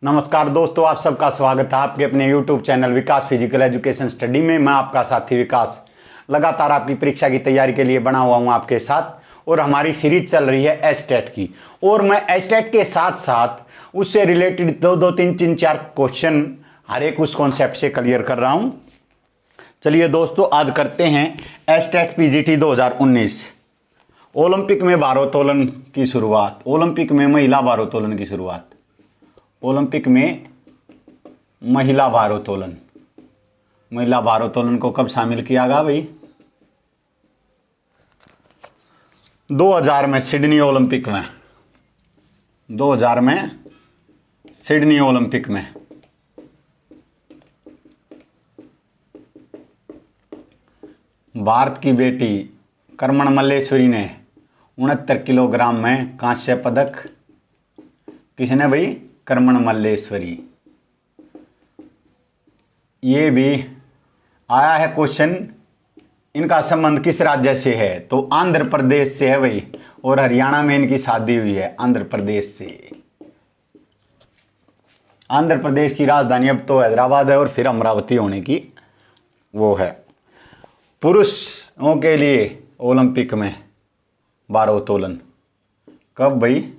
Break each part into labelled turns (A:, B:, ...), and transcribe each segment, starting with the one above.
A: नमस्कार दोस्तों, आप सबका स्वागत है आपके अपने YouTube चैनल विकास फिजिकल एजुकेशन स्टडी में। मैं आपका साथी विकास लगातार आपकी परीक्षा की तैयारी के लिए बना हुआ हूं आपके साथ। और हमारी सीरीज चल रही है एचटेट की, और मैं एचटेट के साथ साथ उससे रिलेटेड दो तीन चार क्वेश्चन हर एक उस कॉन्सेप्ट से क्लियर कर रहा हूं। चलिए दोस्तों, आज करते हैं एचटेट पीजीटी 2019 ओलंपिक में भारोत्तोलन की शुरुआत। ओलंपिक में महिला भारोत्तोलन की शुरुआत। ओलंपिक में महिला भारोत्तोलन, महिला भारोत्तोलन को कब शामिल किया गया भाई? 2000 में सिडनी ओलंपिक में। 2000 में सिडनी ओलंपिक में। भारत की बेटी करमन मल्लेश्वरी ने 69 किलोग्राम में कांस्य पदक। किसने भाई? करमन मल्लेश्वरी। ये भी आया है क्वेश्चन, इनका संबंध किस राज्य से है? तो आंध्र प्रदेश से है भाई, और हरियाणा में इनकी शादी हुई है आंध्र प्रदेश से। आंध्र प्रदेश की राजधानी अब तो हैदराबाद है और फिर अमरावती होने की वो है। पुरुषों के लिए ओलंपिक में भारोत्तोलन कब भाई?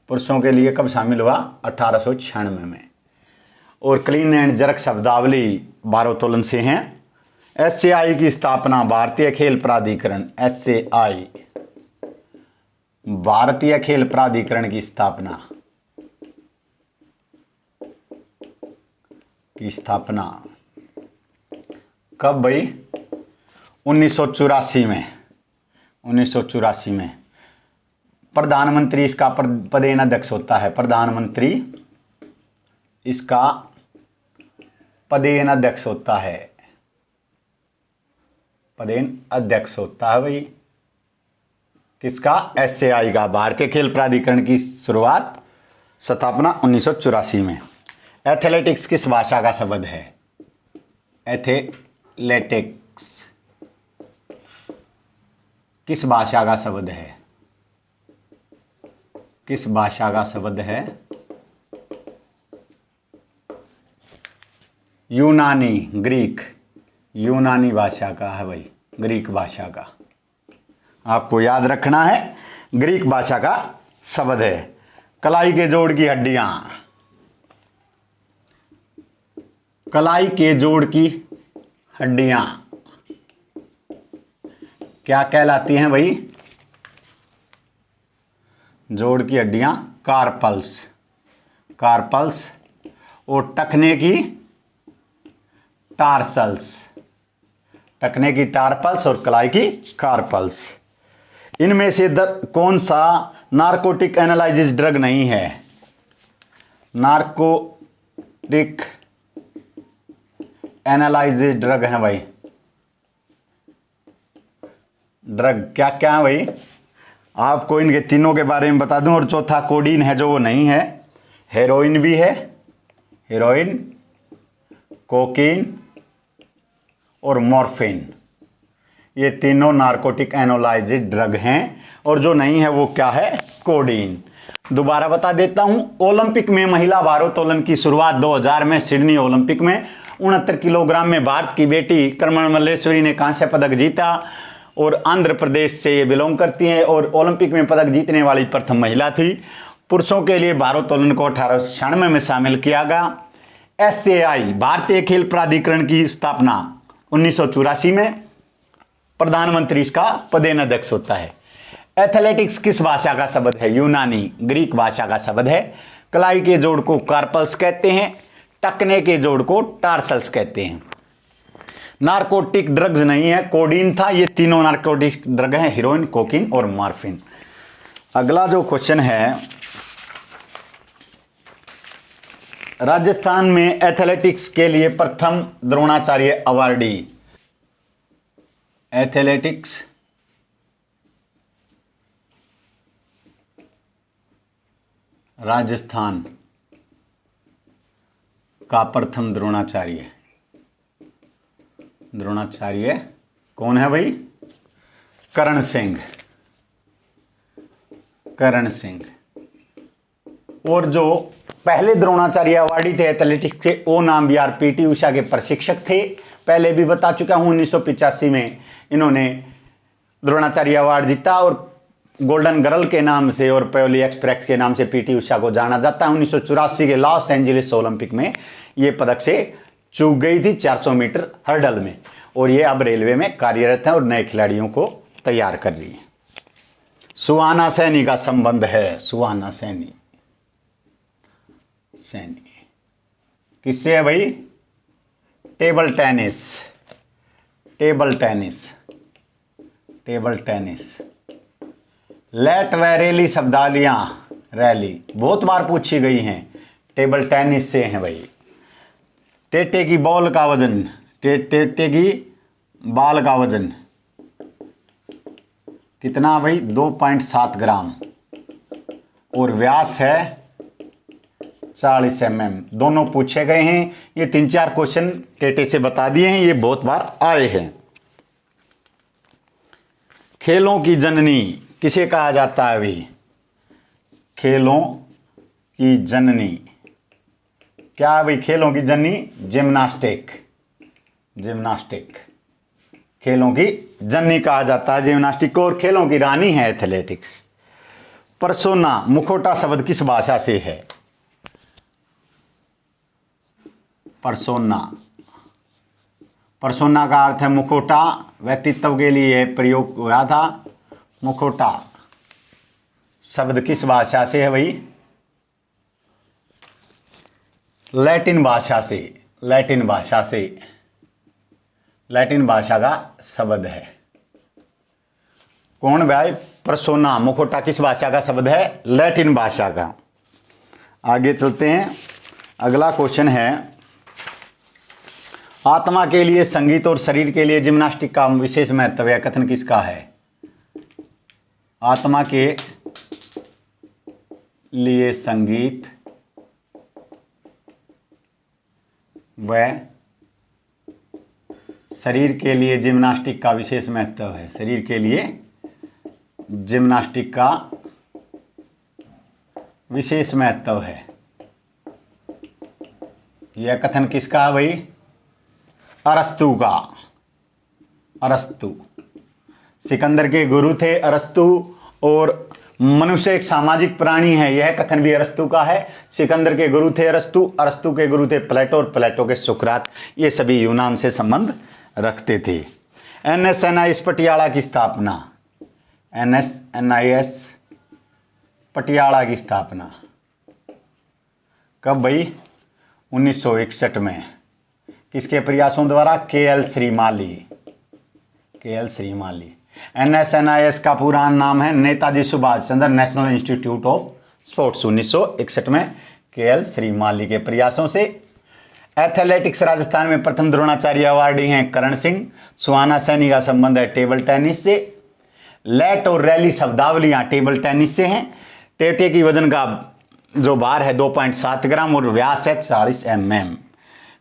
A: पुरुषों के लिए कब शामिल हुआ? 1896 में। और क्लीन एंड जर्क शब्दावली भारोत्तोलन से हैं। एसएआई की स्थापना भारतीय खेल प्राधिकरण, एसएआई भारतीय खेल प्राधिकरण की स्थापना कब भाई? 1984 में। 1984 में प्रधानमंत्री इसका पदेन अध्यक्ष होता है। प्रधानमंत्री इसका पदेन अध्यक्ष होता है। पदेन अध्यक्ष होता है भाई किसका? एसएआई का। भारतीय खेल प्राधिकरण की शुरुआत, स्थापना 1984 में। एथलेटिक्स किस भाषा का शब्द है? एथलेटिक्स किस भाषा का शब्द है? किस भाषा का शब्द है? यूनानी, ग्रीक। यूनानी भाषा का है भाई, ग्रीक भाषा का। आपको याद रखना है, ग्रीक भाषा का शब्द है। कलाई के जोड़ की हड्डियां। कलाई के जोड़ की हड्डियां क्या कहलाती हैं भाई? जोड़ की हड्डियां कार्पल्स। कार्पल्स। और टखने की टार्सल्स। टखने की टार्पल्स और कलाई की कार्पल्स। इनमें से कौन सा नारकोटिक एनालाइसिस ड्रग नहीं है? नारकोटिक एनालाइसिस ड्रग है भाई। ड्रग क्या क्या है भाई? आपको इनके तीनों के बारे में बता दूं। और चौथा कोडीन है जो वो नहीं है। हेरोइन भी है, हेरोइन, कोकीन और मॉर्फिन। ये तीनों नारकोटिक एनालाइसिस ड्रग हैं। और जो नहीं है वो क्या है? कोडीन। दोबारा बता देता हूं। ओलंपिक में महिला भारोत्तोलन की शुरुआत 2000 में सिडनी ओलंपिक में। 69 किलोग्राम में भारत की बेटी करमन मल्लेश्वरी ने कांस्य पदक जीता, और आंध्र प्रदेश से ये बिलोंग करती हैं, और ओलंपिक में पदक जीतने वाली प्रथम महिला थी। पुरुषों के लिए भारोत्तोलन को 1896 में शामिल किया गया। एसएआई भारतीय खेल प्राधिकरण की स्थापना 1984 में। प्रधानमंत्री इसका पदेन अध्यक्ष होता है। एथलेटिक्स किस भाषा का शब्द है? यूनानी, ग्रीक भाषा का शब्द है। कलाई के जोड़ को कार्पल्स कहते हैं, टखने के जोड़ को टार्सल्स कहते हैं। नारकोटिक ड्रग्स नहीं है, कोडीन था। ये तीनों नारकोटिक ड्रग हैं, हीरोइन, कोकीन और मॉर्फिन। अगला जो क्वेश्चन है, राजस्थान में एथलेटिक्स के लिए प्रथम द्रोणाचार्य अवार्डी। एथलेटिक्स राजस्थान का प्रथम द्रोणाचार्य। द्रोणाचार्य कौन है भाई? करण सिंह। करण सिंह। और जो पहले द्रोणाचार्य अवार्डी थे एथलेटिक्स के, ओ नाम भी पीटी उषा के प्रशिक्षक थे। पहले भी बता चुका हूं, 1985 में इन्होंने द्रोणाचार्य अवार्ड जीता और गोल्डन गर्ल के नाम से और प्योली एक्सप्रेस के नाम से पीटी उषा को जाना जाता है। 1984 के लॉस एंजलिस ओलंपिक में ये पदक से चूक गई थी 400 मीटर हर्डल में, और ये अब रेलवे में कार्यरत है और नए खिलाड़ियों को तैयार कर रही है। सुहाना सैनी का संबंध है, सुहाना सैनी किससे है भाई? Table tennis, table tennis, table tennis. Let व रैली शब्दावलियां, रैली बहुत बार पूछी गई हैं, टेबल टेनिस से हैं भाई। टेटे की बॉल का वजन, टेटे की बाल का वजन कितना भाई? 2.7 ग्राम और व्यास है 40 mm। दोनों पूछे गए हैं। ये 3-4 क्वेश्चन टेटे से बता दिए हैं, ये बहुत बार आए हैं। खेलों की जननी किसे कहा जाता है भाई? खेलों की जननी क्या है भाई? खेलों की जननी जिम्नास्टिक, जिम्नास्टिक खेलों की जननी कहा जाता है जिम्नास्टिक को, और खेलों की रानी है एथलेटिक्स। परसोना, मुखौटा शब्द किस भाषा से है? परसोना, परसोना का अर्थ है मुखौटा, व्यक्तित्व के लिए प्रयोग हुआ था। मुखौटा शब्द किस भाषा से है भाई? लैटिन भाषा से, लैटिन भाषा से, लैटिन भाषा का शब्द है। कौन भाई? परसोना, मुखौटा किस भाषा का शब्द है? लैटिन भाषा का। आगे चलते हैं, अगला क्वेश्चन है, आत्मा के लिए संगीत और शरीर के लिए जिम्नास्टिक का विशेष महत्व है, कथन किसका है? आत्मा के लिए संगीत व शरीर के लिए जिम्नास्टिक का विशेष महत्व है। शरीर के लिए जिम्नास्टिक का विशेष महत्व है, यह कथन किसका है भाई? अरस्तु का। अरस्तु सिकंदर के गुरु थे अरस्तु, और मनुष्य एक सामाजिक प्राणी है, यह कथन भी अरस्तु का है। सिकंदर के गुरु थे अरस्तु, अरस्तु के गुरु थे प्लेटो, और प्लेटो के सुकरात, ये सभी यूनान से संबंध रखते थे। NSNIS पटियाला की स्थापना, NSNIS पटियाला की स्थापना कब भाई? 1961 में। किसके प्रयासों द्वारा? KL Shrimali, KL Shrimali. NSNIS का पूरा नाम है Netaji Subhash Chandra national institute of sports. 1961 में KL श्रीमाली के प्रयासों से। एथलेटिक्स राजस्थान में प्रथम द्रोणाचार्य अवार्डी हैं करण सिंह। सुहाना सैनी का संबंध है टेबल टेनिस से। लेट और रैली शब्दावलियां टेबल टेनिस से हैं। टेटे की वजन का जो भार है 2.7 ग्राम और व्यास है 40 mm।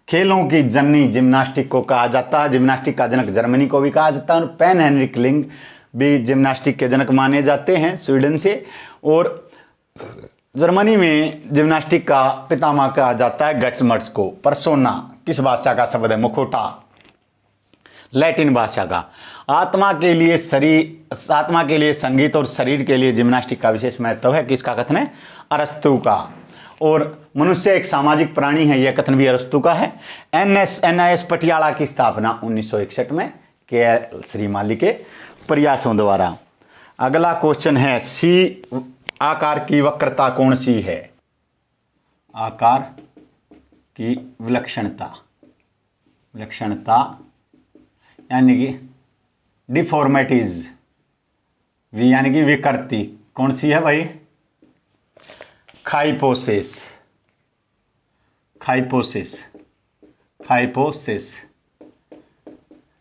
A: खेलों की जननी जिम्नास्टिक को कहा जाता है, जिम्नास्टिक का जनक जर्मनी को भी कहा जाता है, और पेन हेनरिक लिंग भी जिम्नास्टिक के जनक माने जाते हैं स्वीडन से, और जर्मनी में जिम्नास्टिक का पितामह कहा जाता है गट्समर्स को। परसोना किस भाषा का शब्द है? मुखौटा लैटिन भाषा का। आत्मा के लिए संगीत और शरीर के लिए जिम्नास्टिक का विशेष महत्व है, किसका कथन है? अरस्तु का। और मनुष्य एक सामाजिक प्राणी है, यह कथन भी अरस्तु का है। NSNIS पटियाला की स्थापना 1961 में KL श्रीमाली के प्रयासों द्वारा। अगला क्वेश्चन है, सी आकार की वक्रता कौन सी है? आकार की विलक्षणता, विलक्षणता यानी कि डिफॉर्मेटीज, यानी कि विकृति कौन सी है भाई? खाइपोसिस, खाइपोसिस, खाइपोसिस।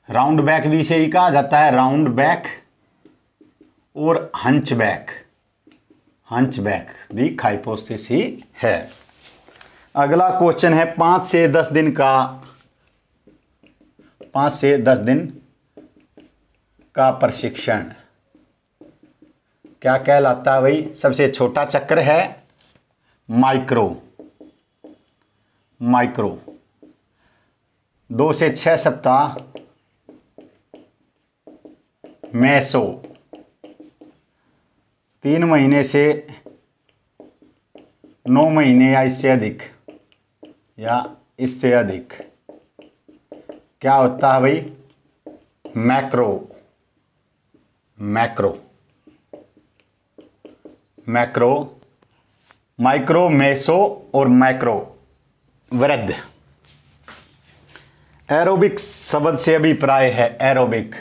A: राउंड बैक भी से ही कहा जाता है, राउंड बैक, और हंच बैक, हंच बैक भी खाइपोसिस ही है। अगला क्वेश्चन है 5 से 10 दिन का, 5 से 10 दिन का प्रशिक्षण क्या कहलाता है भाई? सबसे छोटा चक्र है माइक्रो, माइक्रो, 2 से 6 सप्ताह मेसो, 3 महीने से 9 महीने या इससे अधिक, क्या होता है भाई? मैक्रो। माइक्रो, मेसो और मैक्रो। वृद्ध। एरोबिक शब्द से अभिप्राय है एरोबिक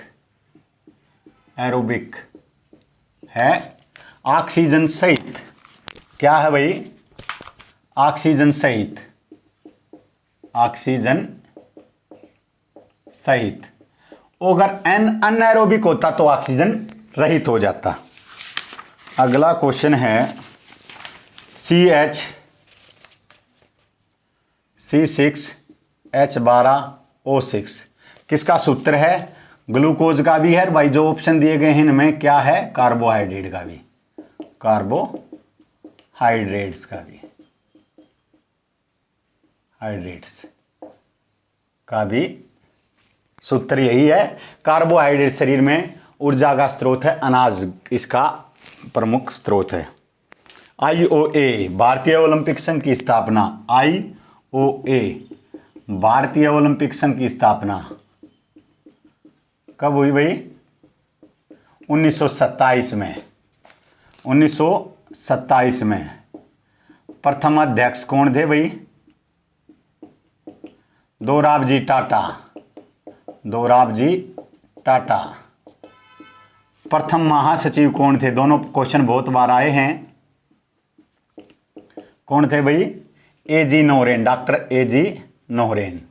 A: है ऑक्सीजन सहित। क्या है भाई? ऑक्सीजन सहित। अगर अनएरोबिक होता तो ऑक्सीजन रहित हो जाता। अगला क्वेश्चन है C6H12O6 किसका सूत्र है? ग्लूकोज का भी है भाई, जो ऑप्शन दिए गए हैं इनमें क्या है? कार्बोहाइड्रेट का भी, कार्बोहाइड्रेट्स का भी सूत्र यही है। कार्बोहाइड्रेट शरीर में ऊर्जा का स्रोत है, अनाज इसका प्रमुख स्रोत है। IOA भारतीय ओलंपिक संघ की स्थापना। IOA भारतीय ओलंपिक संघ की स्थापना कब हुई भाई? 1927 में। प्रथम अध्यक्ष कौन थे भाई? दोराबजी टाटा। प्रथम महासचिव कौन थे? दोनों क्वेश्चन बहुत बार आए हैं। कौन थे भाई? AG Noren, doctor AG Noren.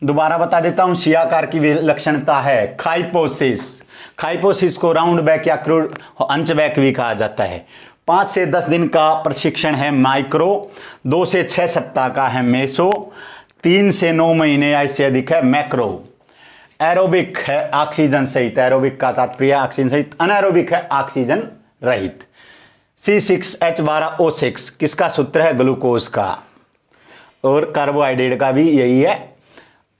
A: दोबारा बता देता हूं, सी आकार की विलक्षणता है खाइपोसिस को राउंड बैक या क्रूड अंच बैक भी कहा जाता है। 5 से 10 दिन का प्रशिक्षण है माइक्रो, 2 से 6 सप्ताह का है मेसो, 3 से 9 महीने या इससे अधिक है मैक्रो। एरोबिक है ऑक्सीजन सहित, एरोबिक का तात्पर्य ऑक्सीजन सहित, अनएरोबिक है ऑक्सीजन रहित। C6H12O6 किसका सूत्र है? ग्लूकोज का। और कार्बोहाइड्रेट का भी यही है।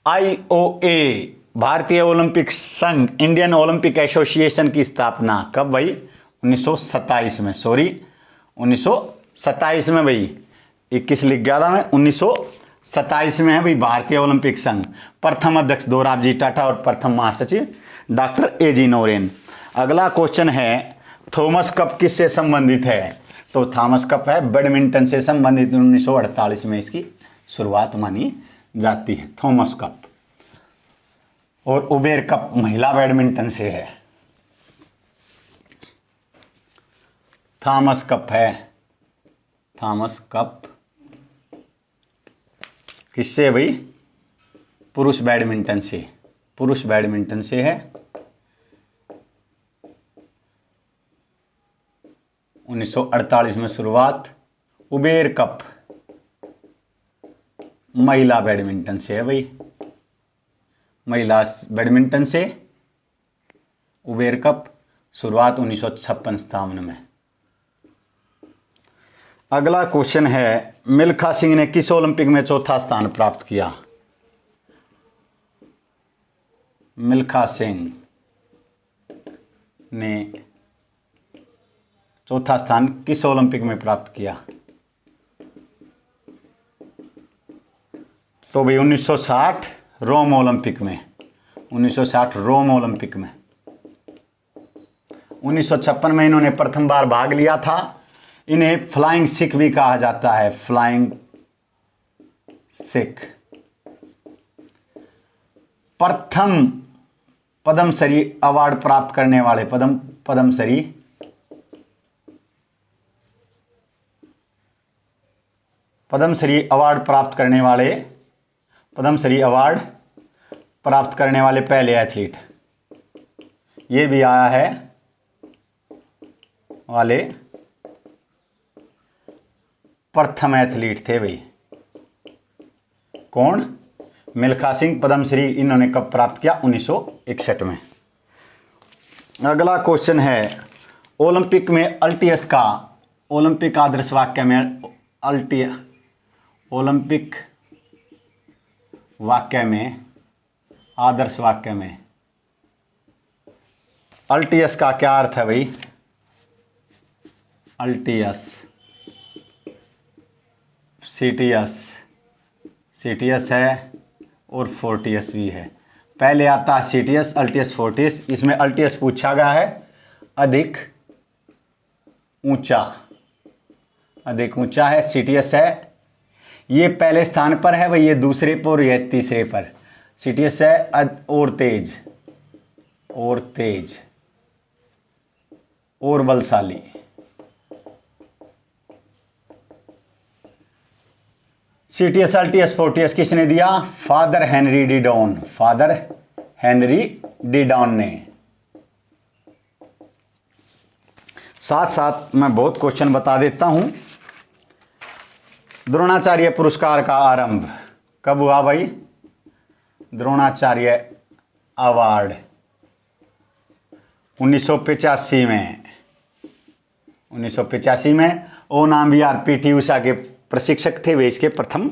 A: IOA भारतीय ओलंपिक संघ, इंडियन ओलंपिक एसोसिएशन की स्थापना कब भाई? 1927 में। 1927 में भाई, 21 लिख गया था मैं, 1927 में है भाई भारतीय ओलंपिक संघ। प्रथम अध्यक्ष दोराबजी टाटा और प्रथम महासचिव डॉक्टर AG नोरेन। अगला क्वेश्चन है थॉमस कप किससे संबंधित है? तो थॉमस कप है बैडमिंटन से संबंधित, 1948 में इसकी शुरुआत मानी जाती है थॉमस कप। और उबेर कप महिला बैडमिंटन से है। थॉमस कप किससे है भाई? पुरुष बैडमिंटन से है। 1948 में शुरुआत। उबेर कप महिला बैडमिंटन से है भाई, महिला बैडमिंटन से उबेर कप शुरुआत 1956-57 में। अगला क्वेश्चन है मिल्खा सिंह ने किस ओलंपिक में चौथा स्थान प्राप्त किया? मिल्खा सिंह ने चौथा स्थान किस ओलंपिक में प्राप्त किया? तो भाई 1960 रोम ओलंपिक में। 1956 में इन्होंने प्रथम बार भाग लिया था। इन्हें फ्लाइंग सिख भी कहा जाता है, फ्लाइंग सिख। प्रथम पद्मश्री अवार्ड प्राप्त करने वाले, पद्मश्री अवार्ड प्राप्त करने वाले पहले एथलीट, ये भी आया है वाले प्रथम एथलीट थे भाई। कौन? मिल्खा सिंह। पद्मश्री इन्होंने कब प्राप्त किया? 1961 में। अगला क्वेश्चन है ओलंपिक में अल्टियस का ओलंपिक आदर्श वाक्य में ओलंपिक वाक्य में, आदर्श वाक्य में अल्टियस का क्या अर्थ है भाई? अल्टियस, सीटियस है और फोर्टियस भी है। पहले आता है सीटियस, अल्टियस, फोर्टियस। इसमें अल्टियस पूछा गया है अधिक ऊंचा, अधिक ऊंचा है। सीटियस है ये पहले स्थान पर है भाई, ये दूसरे पर और ये तीसरे पर। सीटियस है और तेज, और तेज और बलशाली। सीटियस, अल्टियस, फोर्टियस किसने दिया? फादर हेनरी डिडॉन, फादर हेनरी डिडॉन ने। साथ साथ मैं बहुत क्वेश्चन बता देता हूं। द्रोणाचार्य पुरस्कार का आरंभ कब हुआ भाई? द्रोणाचार्य अवार्ड 1985 में। 1985 में ओ नाम भी पीटी उषा के प्रशिक्षक थे, वे इसके प्रथम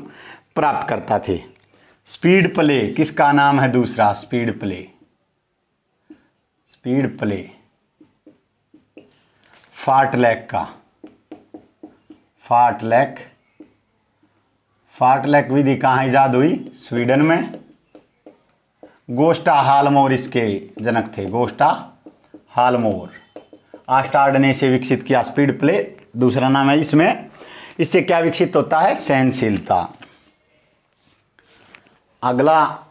A: प्राप्तकर्ता थे। स्पीड प्ले किसका नाम है दूसरा? स्पीड प्ले, स्पीड प्ले फार्टलैक का। फार्टलैक विधि कहाँ ईजाद हुई? स्वीडन में। गोस्टा हालमोर इसके जनक थे, गोस्टा हालमोर। आस्टार्ड ने इसे विकसित किया, स्पीड प्ले दूसरा नाम है इसमें। इससे क्या विकसित होता है? सहनशीलता। अगला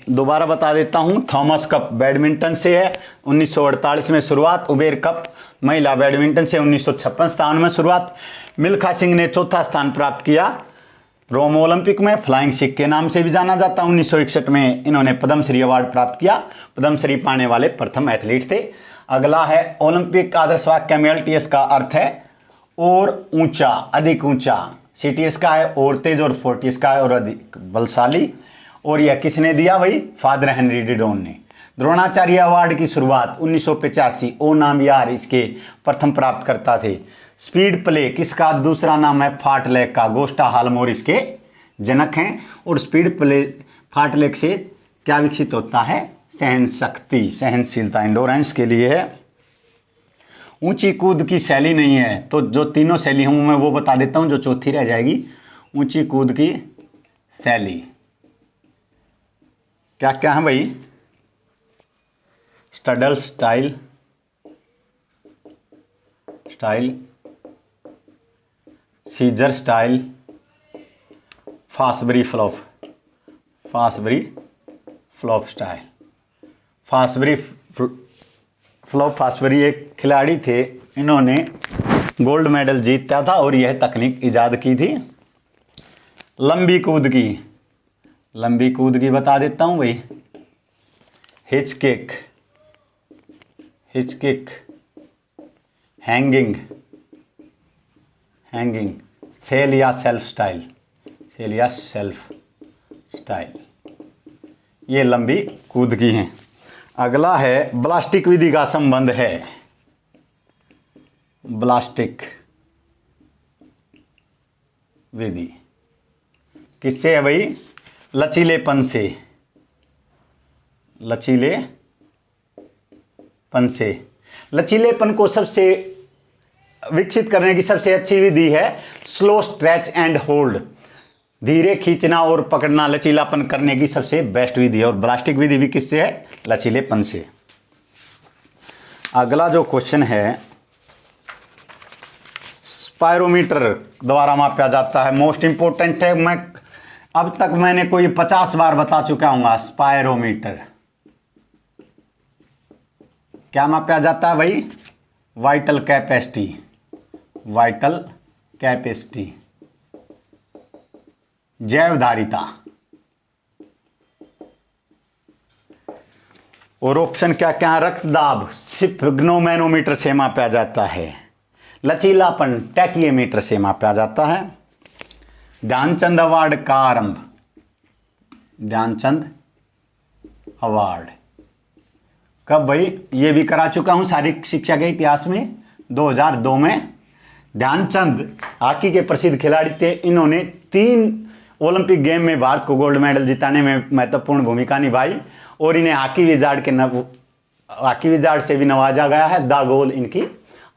A: दोबारा बता देता हूं, थॉमस कप बैडमिंटन से है, 1948 में शुरुआत। उबेर कप महिला बैडमिंटन से 1956-57 में शुरुआत। मिल्खा सिंह ने चौथा स्थान प्राप्त किया रोम ओलंपिक में, फ्लाइंग सिख के नाम से भी जाना जाता। 1961 में इन्होंने पद्मश्री अवार्ड प्राप्त किया, पद्मश्री पाने वाले प्रथम एथलीट थे। अगला है ओलंपिक आदर्श वाक्य में अल्टियस का अर्थ है और ऊंचा, अधिक ऊंचा। सीटीएस का है और तेज, और फोर्टियस का है और अधिक बलशाली। और यह किसने दिया भाई? फादर हेनरी डिडॉन ने। द्रोणाचार्य अवार्ड की शुरुआत 1985, ओ नाम यार इसके प्रथम प्राप्तकर्ता थे। स्पीड प्ले किसका दूसरा नाम है? फार्टलैक का, गोस्टा हालमोर इसके जनक हैं। और स्पीड प्ले फार्टलैक से क्या विकसित होता है? सहन शक्ति, सहनशीलता, इंडोरेंस के लिए है। ऊंची कूद की शैली नहीं है, तो जो तीनों शैली हूं मैं वो बता देता हूं, जो चौथी रह जाएगी। ऊंची कूद की शैली क्या क्या है भाई? Straddle style, scissor style, Fosbury flop style. Fosbury एक खिलाड़ी थे, इन्होंने गोल्ड मेडल जीता था और यह तकनीक इजाद की थी। लंबी कूद की बता देता हूं भाई। हिच किक, हैंगिंग, सेल या सेल्फ स्टाइल, ये लंबी कूद की हैं। अगला है ब्लास्टिक विधि का संबंध है। ब्लास्टिक विधि किससे है भाई? लचीलेपन से। लचीलेपन को सबसे विकसित करने की सबसे अच्छी विधि है स्लो स्ट्रेच एंड होल्ड, धीरे खींचना और पकड़ना लचीलापन करने की सबसे बेस्ट विधि है। और ब्लास्टिक विधि भी किससे है? लचीलेपन से। अगला जो क्वेश्चन है, स्पायरोमीटर द्वारा मापा जाता है, मोस्ट इंपोर्टेंट है। मैं अब तक मैंने कोई 50 बार बता चुका हूँ। स्पायरोमीटर क्या मापा जाता है भाई? वाइटल कैपेसिटी, जैवधारिता। और ऑप्शन क्या क्या? रक्तदाब सिफ्गनोमैनोमीटर से मापा जाता है। लचीलापन टैकियोमीटर से मापा जाता है। ध्यानचंद अवार्ड का आरंभ, ध्यानचंद अवार्ड कब भाई? ये भी करा चुका हूं शारीरिक शिक्षा के इतिहास में, 2002 में। ध्यानचंद हॉकी के प्रसिद्ध खिलाड़ी थे। इन्होंने 3 ओलंपिक गेम में भारत को गोल्ड मेडल जिताने में महत्वपूर्ण भूमिका निभाई और इन्हें हॉकी विजार्ड से भी नवाजा गया है। द गोल इनकी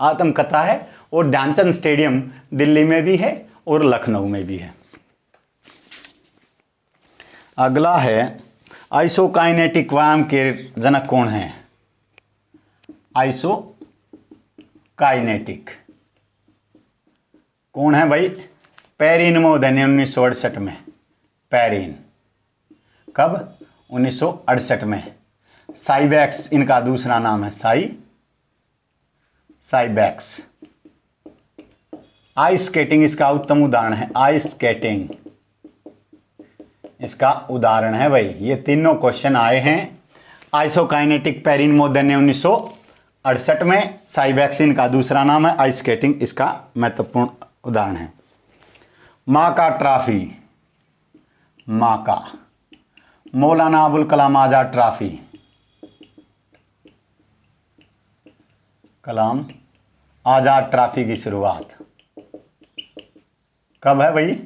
A: आत्मकथा है और ध्यानचंद स्टेडियम दिल्ली में भी है और लखनऊ में भी है। अगला है आइसोकाइनेटिक व्यायाम के जनक कौन है? आइसोकाइनेटिक कौन है भाई? पेरिन मोदन ने 1968 में। पेरिन कब? 1968 में। साइबैक्स इनका दूसरा नाम है। साइबैक्स। आइस स्केटिंग इसका उत्तम उदाहरण है। आइस स्केटिंग इसका उदाहरण है भाई। ये तीनों क्वेश्चन आए हैं। आइसोकाइनेटिक पेरिन मोदन ने 1968 में। साइबैक्स इनका दूसरा नाम है। आइस स्केटिंग इसका महत्वपूर्ण उदाहरण है। माका ट्रॉफी, माका मौलाना अबुल कलाम आजाद ट्रॉफी, कलाम आजाद ट्रॉफी की शुरुआत कब है भाई?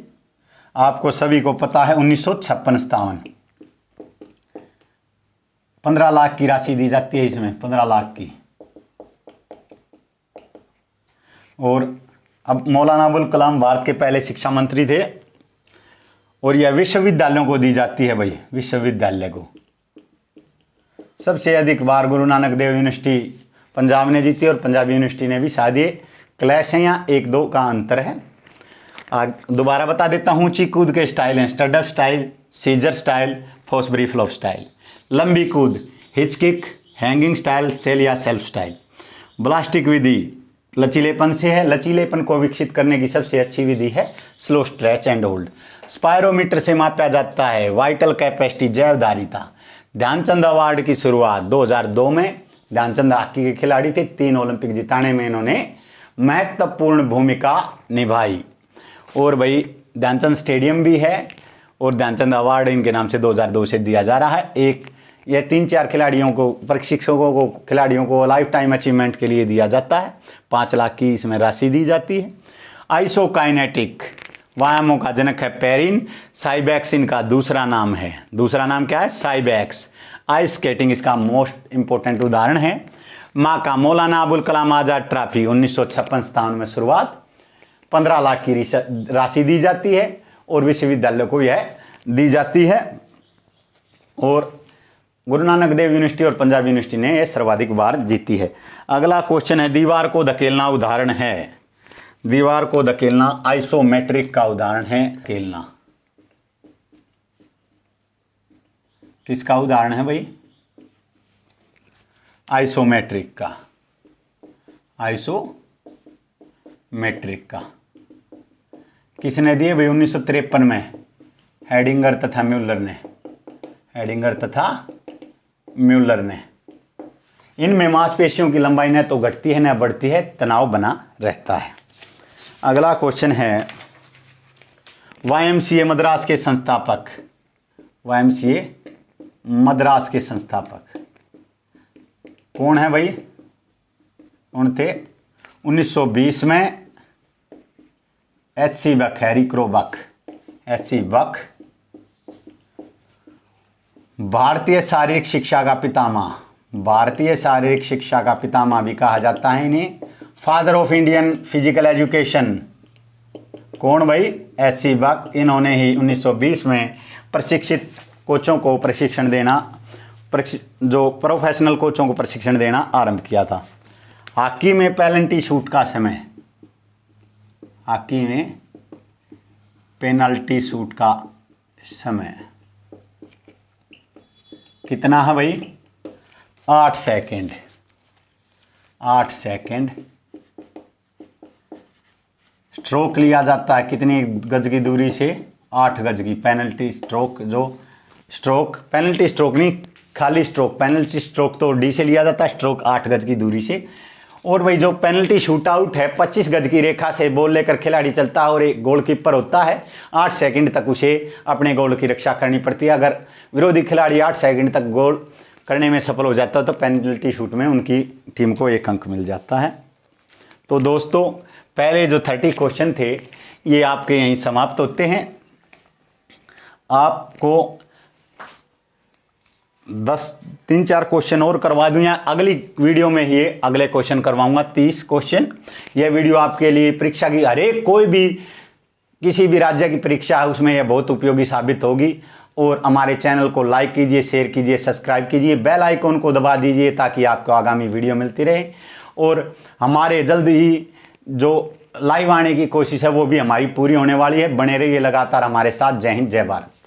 A: आपको सभी को पता है 1956-57। 15 लाख की राशि दी जाती है इसमें, 15 लाख की। और अब मौलाना अबुल कलाम भारत के पहले शिक्षा मंत्री थे और यह विश्वविद्यालयों को दी जाती है भाई। विश्वविद्यालय को सबसे अधिक बार गुरु नानक देव यूनिवर्सिटी पंजाब ने जीती और पंजाब यूनिवर्सिटी ने भी। शायद ये क्लैश है या 1-2 का अंतर है। दोबारा बता देता हूँ। ऊंची कूद के स्टाइल हैं straddle style, scissor style, Fosbury flop style. लंबी कूद hitch kick, hanging style, sail या सेल्फ स्टाइल। ब्लास्टिक विधि लचीलेपन से है। लचीलेपन को विकसित करने की सबसे अच्छी विधि है slow stretch and hold. Spirometer से मापा जाता है वाइटल कैपेसिटी, जैवधारिता। ध्यानचंद अवार्ड की शुरुआत 2002 में। ध्यानचंद हॉकी के खिलाड़ी थे। 3 ओलंपिक जिताने में इन्होंने महत्वपूर्ण भूमिका निभाई। और भाई ध्यानचंद स्टेडियम भी है और ध्यानचंद अवार्ड इनके नाम से 2002 से दिया जा रहा है। यह 3-4 खिलाड़ियों को, प्रशिक्षकों को, खिलाड़ियों को लाइफ टाइम अचीवमेंट के लिए दिया जाता है। 5 लाख की इसमें राशि दी जाती है। आइसोकाइनेटिक व्यायामों का जनक है पेरिन। साइबैक्स इनका दूसरा नाम है। दूसरा नाम क्या है? साइबैक्स। आइस स्केटिंग इसका मोस्ट इंपोर्टेंट उदाहरण है। माँ का मौलाना अबुल कलाम आजाद ट्रॉफी 1956-57 में शुरुआत। 15 लाख की राशि दी जाती है और विश्वविद्यालय को यह दी जाती है। और गुरु नानक देव यूनिवर्सिटी और पंजाब यूनिवर्सिटी ने यह सर्वाधिक बार जीती है। अगला क्वेश्चन है दीवार को धकेलना उदाहरण है। दीवार को धकेलना आइसोमेट्रिक का उदाहरण है। धकेलना किसका उदाहरण है भाई? आइसोमेट्रिक का। आइसोमेट्रिक का किसने दिए भाई? 1953 में हेडिंगर तथा म्यूलर ने। हेडिंगर तथा म्यूलर ने। इनमें मांसपेशियों की लंबाई न तो घटती है न बढ़ती है, तनाव बना रहता है। अगला क्वेश्चन है YMCA मद्रास के संस्थापक। YMCA मद्रास के संस्थापक कौन है भाई? कौन थे? 1920 में HC बक, हैरी क्रो बक। HC बक भारतीय शारीरिक शिक्षा का पितामह। भारतीय शारीरिक शिक्षा का पितामह भी कहा जाता है इन्हें। Father of Indian physical education कौन भाई? HC बक। इन्होंने ही 1920 में प्रशिक्षित कोचों को प्रशिक्षण देना, जो प्रोफेशनल कोचों को प्रशिक्षण देना आरंभ किया था। हॉकी में पेनल्टी शूट का समय। हॉकी में पेनल्टी शूट का समय कितना है भाई? 8 सेकेंड। 8 सेकेंड। स्ट्रोक लिया जाता है कितनी गज की दूरी से? 8 गज की। पेनल्टी स्ट्रोक, जो स्ट्रोक, पेनल्टी स्ट्रोक नहीं, खाली स्ट्रोक। पेनल्टी स्ट्रोक तो डी से लिया जाता है, स्ट्रोक 8 गज की दूरी से। और भाई जो पेनल्टी शूट आउट है 25 गज की रेखा से बॉल लेकर खिलाड़ी चलता है और एक गोलकीपर होता है। 8 सेकंड तक उसे अपने गोल की रक्षा करनी पड़ती है। अगर विरोधी खिलाड़ी 8 सेकंड तक गोल करने में सफल हो जाता है तो पेनल्टी शूट में उनकी टीम को 1 अंक मिल जाता है। तो दोस्तों पहले जो 30 क्वेश्चन थे ये आपके यहीं समाप्त होते हैं। आपको 3-4 क्वेश्चन और करवा दूँ या अगली वीडियो में ही अगले क्वेश्चन करवाऊंगा 30 क्वेश्चन। यह वीडियो आपके लिए परीक्षा की हर एक कोई भी किसी भी राज्य की परीक्षा है उसमें यह बहुत उपयोगी साबित होगी। और हमारे चैनल को लाइक कीजिए, शेयर कीजिए, सब्सक्राइब कीजिए, बेल आइकॉन को दबा दीजिए ताकि आपको आगामी वीडियो मिलती रहे। और हमारे जल्द ही जो लाइव आने की कोशिश है वो भी हमारी पूरी होने वाली है। बने रहिए लगातार हमारे साथ। जय हिंद, जय भारत।